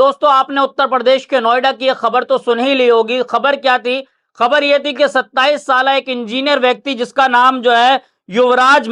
दोस्तों, आपने उत्तर प्रदेश के नोएडा की यह खबर तो सुन ही ली होगी। खबर क्या थी? खबर यह थी कि 27 साल एक इंजीनियर व्यक्ति जिसका नाम जो है युवराज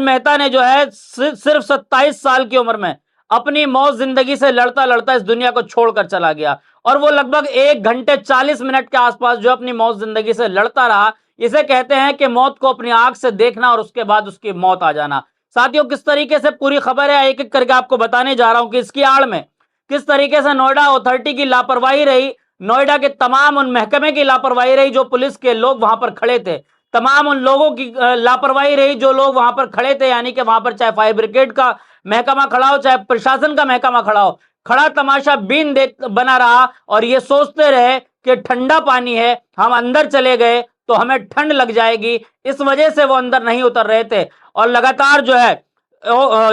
मेहता ने जो है सिर्फ 27 साल की उम्र में अपनी मौत जिंदगी से लड़ता लड़ता इस दुनिया को छोड़कर चला गया। और वो लगभग 1 घंटे 40 मिनट के आसपास जो अपनी मौत जिंदगी से लड़ता रहा। इसे कहते हैं कि मौत को अपनी आंख से देखना और उसके बाद उसकी मौत आ जाना। साथियों, किस तरीके से पूरी खबर है एक एक करके आपको बताने जा रहा हूं कि इसकी आड़ में किस तरीके से नोएडा अथॉरिटी की लापरवाही रही, नोएडा के तमाम उन महकमे की लापरवाही रही जो पुलिस के लोग वहां पर खड़े थे, तमाम उन लोगों की लापरवाही रही जो लोग वहां पर खड़े थे। यानी कि वहां पर चाहे फायर ब्रिगेड का महकमा खड़ा हो, चाहे प्रशासन का महकमा खड़ा हो, खड़ा तमाशा बीन देख बना रहा और ये सोचते रहे कि ठंडा पानी है, हम अंदर चले गए तो हमें ठंड लग जाएगी। इस वजह से वो अंदर नहीं उतर रहे थे और लगातार जो है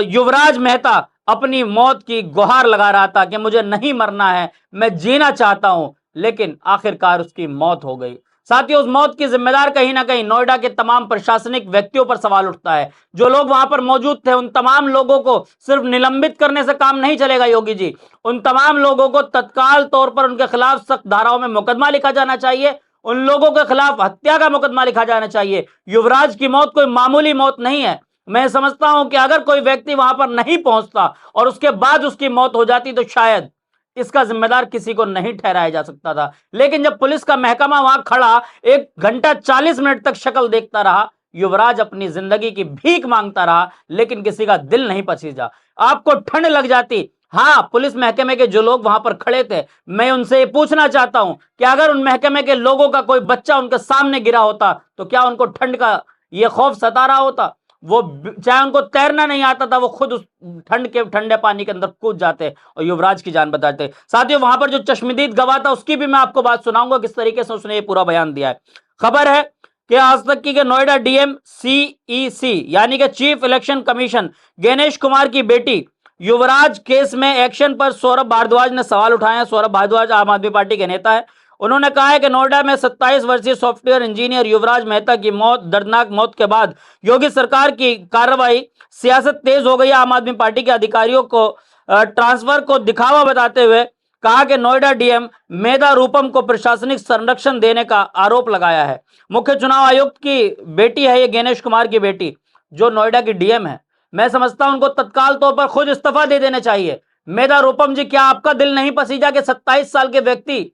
युवराज मेहता अपनी मौत की गुहार लगा रहा था कि मुझे नहीं मरना है, मैं जीना चाहता हूं। लेकिन आखिरकार उसकी मौत हो गई। साथियों, उस मौत की जिम्मेदार कहीं ना कहीं नोएडा के तमाम प्रशासनिक व्यक्तियों पर सवाल उठता है। जो लोग वहां पर मौजूद थे उन तमाम लोगों को सिर्फ निलंबित करने से काम नहीं चलेगा योगी जी। उन तमाम लोगों को तत्काल तौर पर उनके खिलाफ सख्त धाराओं में मुकदमा लिखा जाना चाहिए। उन लोगों के खिलाफ हत्या का मुकदमा लिखा जाना चाहिए। युवराज की मौत कोई मामूली मौत नहीं है। मैं समझता हूं कि अगर कोई व्यक्ति वहां पर नहीं पहुंचता और उसके बाद उसकी मौत हो जाती तो शायद इसका जिम्मेदार किसी को नहीं ठहराया जा सकता था। लेकिन जब पुलिस का महकमा वहां खड़ा 1 घंटा 40 मिनट तक शक्ल देखता रहा, युवराज अपनी जिंदगी की भीख मांगता रहा, लेकिन किसी का दिल नहीं पसीजा। आपको ठंड लग जाती। हाँ, पुलिस महकमे के जो लोग वहां पर खड़े थे, मैं उनसे ये पूछना चाहता हूं कि अगर उन महकमे के लोगों का कोई बच्चा उनके सामने गिरा होता तो क्या उनको ठंड का ये खौफ सता रहा होता? वो चाहे उनको तैरना नहीं आता था, वो खुद उस ठंड के ठंडे पानी के अंदर कूद जाते और युवराज की जान बचाते। साथियों, वहां पर जो चश्मदीद गवाह था उसकी भी मैं आपको बात सुनाऊंगा किस तरीके से उसने ये पूरा बयान दिया है। खबर है कि आज तक की नोएडा डीएम सीईसी यानी कि chief election commission Ganesh Kumar की बेटी युवराज केस में एक्शन पर सौरभ भारद्वाज ने सवाल उठाए हैं। सौरभ भारद्वाज आम आदमी पार्टी के नेता है। उन्होंने कहा है कि नोएडा में 27 वर्षीय सॉफ्टवेयर इंजीनियर युवराज मेहता की मौत, दर्दनाक मौत के बाद योगी सरकार की कार्रवाई, सियासत तेज हो गई। आम आदमी पार्टी के अधिकारियों को ट्रांसफर को दिखावा बताते हुए कहा कि नोएडा डीएम मेधा रूपम को प्रशासनिक संरक्षण देने का आरोप लगाया है। मुख्य चुनाव आयुक्त की बेटी है ये, गणेश कुमार की बेटी, जो नोएडा की डीएम है। मैं समझता हूं उनको तत्काल तौर पर खुद इस्तीफा दे देना चाहिए। मेधा रूपम जी, क्या आपका दिल नहीं पसीजा कि 27 साल के व्यक्ति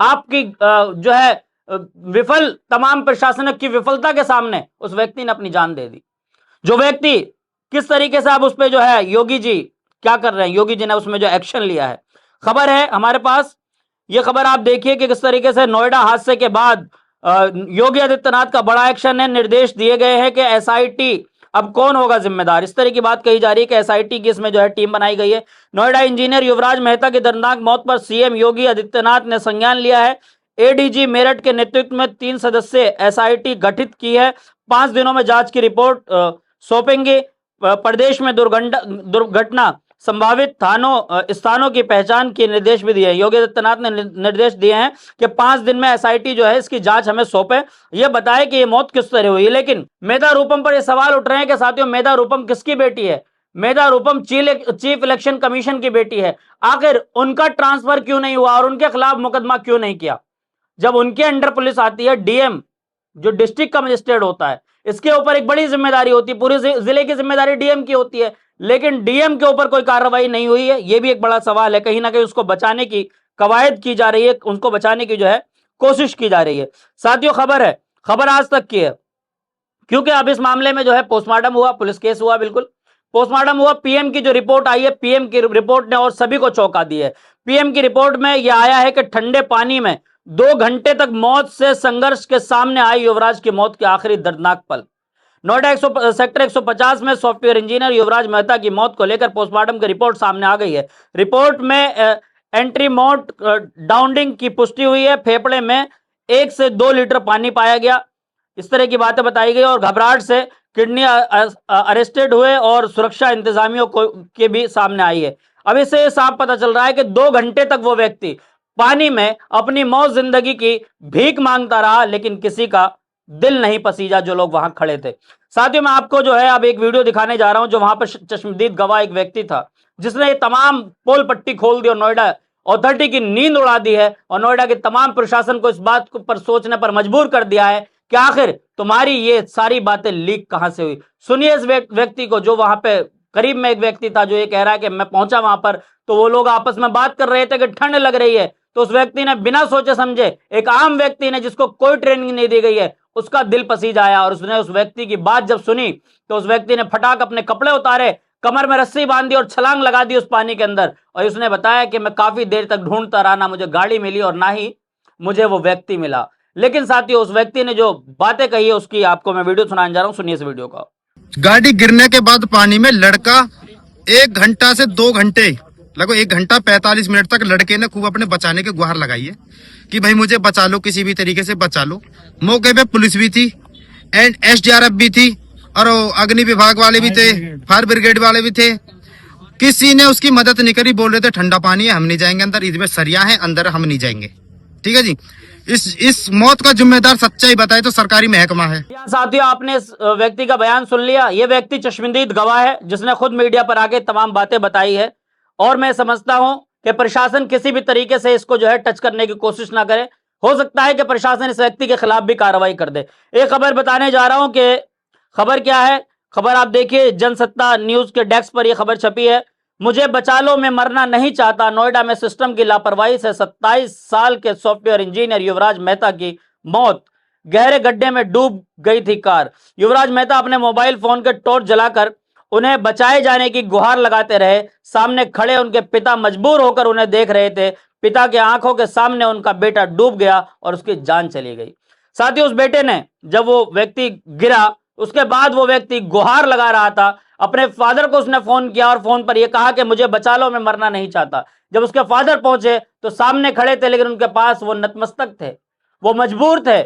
आपकी जो है विफल तमाम प्रशासनिक की विफलता के सामने उस व्यक्ति ने अपनी जान दे दी। जो व्यक्ति किस तरीके से आप उस पर जो है योगी जी क्या कर रहे हैं, योगी जी ने उसमें जो एक्शन लिया है। खबर है हमारे पास, ये खबर आप देखिए कि किस तरीके से नोएडा हादसे के बाद योगी आदित्यनाथ का बड़ा एक्शन है। निर्देश दिए गए हैं कि एसआईटी अब कौन होगा जिम्मेदार, इस तरह की बात कही जा रही है कि एसआईटी की इसमें जो है टीम बनाई गई है। नोएडा इंजीनियर युवराज मेहता की दर्दनाक मौत पर सीएम योगी आदित्यनाथ ने संज्ञान लिया है। एडीजी मेरठ के नेतृत्व में 3 सदस्यीय एसआईटी गठित की है। 5 दिनों में जांच की रिपोर्ट सौंपेंगे। प्रदेश में दुर्घटना संभावित स्थानों की पहचान के निर्देश भी दिए हैं। योगी आदित्यनाथ ने निर्देश दिए हैं कि 5 दिन में एसआईटी जो है इसकी जांच हमें सौंपे, ये बताए कि ये मौत किस तरह हुई। लेकिन मेधा रूपम पर ये सवाल उठ रहे हैं कि साथियों, मेधा रूपम किसकी बेटी है? मेधा रूपम चीफ इलेक्शन कमीशन की बेटी है। आखिर उनका ट्रांसफर क्यों नहीं हुआ और उनके खिलाफ मुकदमा क्यों नहीं किया? जब उनके अंडर पुलिस आती है, डीएम जो डिस्ट्रिक्ट का मजिस्ट्रेट होता है, इसके ऊपर एक बड़ी जिम्मेदारी होती है, पूरे जिले की जिम्मेदारी डीएम की होती है। लेकिन डीएम के ऊपर कोई कार्रवाई नहीं हुई है, यह भी एक बड़ा सवाल है। कहीं ना कहीं उसको बचाने की कवायद की जा रही है, उनको बचाने की जो है कोशिश की जा रही है। साथियों, खबर है, खबर आज तक की है, क्योंकि अब इस मामले में जो है पोस्टमार्टम हुआ, पुलिस केस हुआ, बिल्कुल पोस्टमार्टम हुआ। पीएम की जो रिपोर्ट आई है, पीएम की रिपोर्ट ने और सभी को चौंका दी है। पीएम की रिपोर्ट में यह आया है कि ठंडे पानी में 2 घंटे तक मौत से संघर्ष के सामने आई युवराज की मौत के आखिरी दर्दनाक पल। नोएडा सेक्टर 150 में सॉफ्टवेयर इंजीनियर युवराज मेहता की मौत को लेकर पोस्टमार्टम की रिपोर्ट सामने आ गई है। रिपोर्ट में एंट्रीमोट डाउनिंग की पुष्टि हुई है। फेफड़े में 1 से 2 लीटर पानी पाया गया, इस तरह की बातें बताई गई। और घबराहट से किडनी अरेस्टेड हुए और सुरक्षा इंतजामियों के भी सामने आई है। अब इससे साफ पता चल रहा है कि 2 घंटे तक वो व्यक्ति पानी में अपनी मौत जिंदगी की भीख मांगता रहा, लेकिन किसी का दिल नहीं पसीजा जो लोग वहां खड़े थे। साथियों, मैं आपको जो है अब एक वीडियो दिखाने जा रहा हूं जो वहां पर चश्मदीद गवाह एक व्यक्ति था जिसने ये तमाम पोल पट्टी खोल दी और नोएडा अथॉरिटी की नींद उड़ा दी है और नोएडा के तमाम प्रशासन को इस बात पर सोचने पर मजबूर कर दिया है कि आखिर तुम्हारी ये सारी बातें लीक कहां से हुई। सुनिए इस व्यक्ति को, जो वहां पे करीब में एक व्यक्ति था, जो ये कह रहा है कि मैं पहुंचा वहां पर तो वो लोग आपस में बात कर रहे थे कि ठंड लग रही है, तो उस व्यक्ति ने बिना सोचे समझे, एक आम व्यक्ति ने जिसको कोई ट्रेनिंग नहीं दी गई है, उसका दिल पसीज आया और उसने उस व्यक्ति की बात जब सुनी तो उस व्यक्ति ने फटाक अपने कपड़े उतारे, कमर में रस्सी बांधी और छलांग लगा दी उस पानी के अंदर। और उसने बताया कि मैं काफी देर तक ढूंढता रहा, ना मुझे गाड़ी मिली और ना ही मुझे वो व्यक्ति मिला। लेकिन साथियों, उस व्यक्ति ने जो बातें कही है उसकी आपको मैं वीडियो सुनाने जा रहा हूं, सुनिए इस वीडियो का। गाड़ी गिरने के बाद पानी में लड़का 1 घंटा से 2 घंटे, लगभग 1 घंटा 45 मिनट तक लड़के ने खूब अपने बचाने की गुहार लगाई है कि भाई मुझे बचा लो, किसी भी तरीके से बचा लो। मौके पे पुलिस भी थी एंड SDRF भी थी और अग्नि विभाग वाले भी थे, फायर ब्रिगेड वाले भी थे। किसी ने उसकी मदद नहीं करी। बोल रहे थे ठंडा पानी है, हम नहीं जाएंगे अंदर, इसमें सरिया है, अंदर हम नहीं जाएंगे। ठीक है जी। इस मौत का जिम्मेदार सच्चाई बताए तो सरकारी महकमा है। साथियों, आपने इस व्यक्ति का बयान सुन लिया। यह व्यक्ति चश्मदीद गवाह है जिसने खुद मीडिया पर आके तमाम बातें बताई है और मैं समझता हूं कि प्रशासन किसी भी तरीके से इसको जो है टच करने की कोशिश ना करे। हो सकता है कि प्रशासन इस व्यक्ति के खिलाफ भी कार्रवाई कर दे। एक खबर बताने जा रहा हूं कि खबर क्या है। खबर आप देखिए, जनसत्ता न्यूज के डेस्क पर यह खबर छपी है। मुझे बचा लो, मैं मरना नहीं चाहता, नोएडा में सिस्टम की लापरवाही से 27 साल के सॉफ्टवेयर इंजीनियर युवराज मेहता की मौत, गहरे गड्ढे में डूब गई थी कार। युवराज मेहता अपने मोबाइल फोन के टॉर्च जलाकर उन्हें बचाए जाने की गुहार लगाते रहे। सामने खड़े उनके पिता मजबूर होकर उन्हें देख रहे थे। पिता की आंखों के सामने उनका बेटा डूब गया और उसकी जान चली गई। साथियों, उस बेटे ने, जब वो व्यक्ति गिरा उसके बाद वो व्यक्ति गुहार लगा रहा था। अपने फादर को उसने फोन किया और फोन पर यह कहा कि मुझे बचा लो, मैं मरना नहीं चाहता। जब उसके फादर पहुंचे तो सामने खड़े थे, लेकिन उनके पास वो नतमस्तक थे, वो मजबूर थे।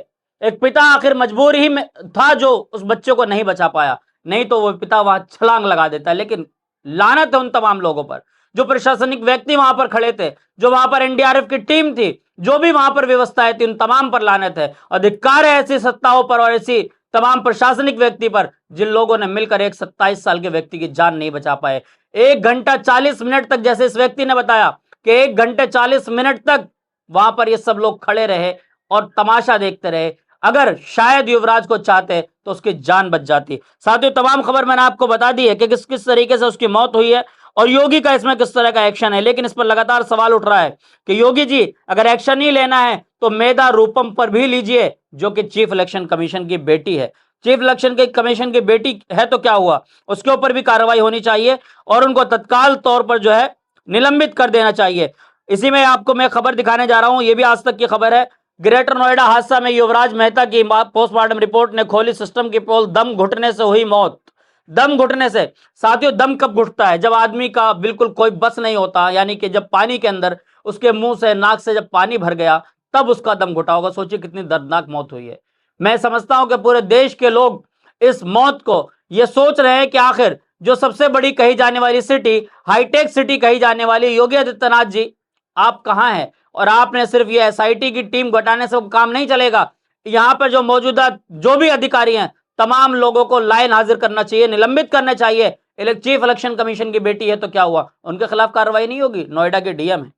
एक पिता आखिर मजबूर ही में था जो उस बच्चे को नहीं बचा पाया, नहीं तो वो पिता वहां छलांग लगा देता। लेकिन लानत है उन तमाम लोगों पर, जो प्रशासनिक व्यक्ति वहां पर खड़े थे, जो वहां पर NDRF की टीम थी, जो भी वहां पर व्यवस्थाएं थी, उन तमाम पर लानत है। अधिकार है ऐसी सत्ताओं पर और ऐसी तमाम प्रशासनिक व्यक्ति पर जिन लोगों ने मिलकर एक 27 साल के व्यक्ति की जान नहीं बचा पाए। 1 घंटा 40 मिनट तक, जैसे इस व्यक्ति ने बताया कि 1 घंटे 40 मिनट तक वहां पर ये सब लोग खड़े रहे और तमाशा देखते रहे। अगर शायद युवराज को चाहते तो उसकी जान बच जाती। साथियों, तमाम खबर मैंने आपको बता दी है कि किस किस तरीके से उसकी मौत हुई है और योगी का इसमें किस तरह का एक्शन है। लेकिन इस पर लगातार सवाल उठ रहा है कि योगी जी अगर एक्शन नहीं लेना है तो मेधा रूपम पर भी लीजिए, जो कि चीफ इलेक्शन कमीशन की बेटी है। चीफ इलेक्शन कमीशन की बेटी है तो क्या हुआ, उसके ऊपर भी कार्रवाई होनी चाहिए और उनको तत्काल तौर पर जो है निलंबित कर देना चाहिए। इसी में आपको मैं खबर दिखाने जा रहा हूं, यह भी आज तक की खबर है। ग्रेटर नोएडा हादसा में युवराज मेहता की पोस्टमार्टम रिपोर्ट ने खोली सिस्टम की पोल, दम घुटने से हुई मौत। दम घुटने से। साथियों, दम कब घुटता है? जब आदमी का बिल्कुल कोई बस नहीं होता, यानी कि जब पानी के अंदर उसके मुंह से, नाक से जब पानी भर गया तब उसका दम घुटा होगा। सोचिए कितनी दर्दनाक मौत हुई है। मैं समझता हूं कि पूरे देश के लोग इस मौत को ये सोच रहे हैं कि आखिर जो सबसे बड़ी कही जाने वाली सिटी, हाईटेक सिटी कही जाने वाली, योगी आदित्यनाथ जी आप कहां हैं? और आपने सिर्फ ये SIT की टीम घटाने से काम नहीं चलेगा। यहां पर जो मौजूदा जो भी अधिकारी हैं तमाम लोगों को लाइन हाजिर करना चाहिए, निलंबित करना चाहिए। चीफ इलेक्शन कमीशन की बेटी है तो क्या हुआ, उनके खिलाफ कार्रवाई नहीं होगी? नोएडा के DM है।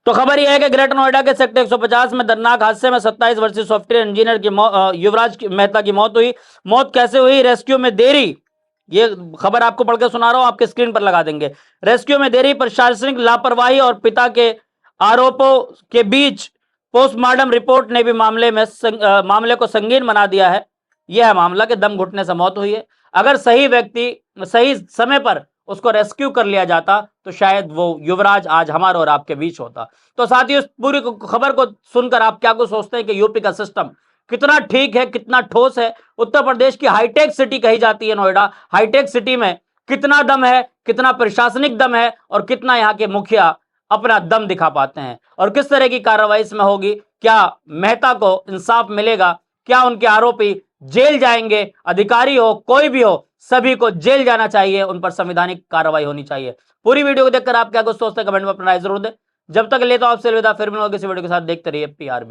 तो खबर यह है कि ग्रेटर नोएडा के सेक्टर 150 में दर्दनाक हादसे में 27 वर्षीय सॉफ्टवेयर इंजीनियर की युवराज मेहता की मौत हुई। मौत कैसे हुई? रेस्क्यू में देरी। ये खबर आपको पढ़ के सुना रहा हूं, आपके स्क्रीन पर लगा देंगे। रेस्क्यू में देरी, प्रशासनिक लापरवाही और पिता के आरोपों के बीच पोस्टमार्टम रिपोर्ट ने भी मामले को संगीन बना दिया है। यह है मामला कि दम घुटने से मौत हुई है। अगर सही व्यक्ति सही समय पर उसको रेस्क्यू कर लिया जाता तो शायद वो युवराज आज हमारे और आपके बीच होता। तो साथियों, इस पूरी खबर को सुनकर आप क्या कुछ सोचते हैं कि यूपी का सिस्टम कितना ठीक है, कितना ठोस है? उत्तर प्रदेश की हाईटेक सिटी कही जाती है नोएडा। हाईटेक सिटी में कितना दम है, कितना प्रशासनिक दम है और कितना यहाँ के मुखिया अपना दम दिखा पाते हैं और किस तरह की कार्रवाई इसमें होगी? क्या मेहता को इंसाफ मिलेगा? क्या उनके आरोपी जेल जाएंगे? अधिकारी हो, कोई भी हो, सभी को जेल जाना चाहिए, उन पर संवैधानिक कार्रवाई होनी चाहिए। पूरी वीडियो को देखकर आप क्या कुछ सोचते हैं कमेंट में अपना राय जरूर दें। जब तक ले तो आपसे अलविदा, फिर मिलूंगा किसी वीडियो के साथ। देखते रहिए PRB।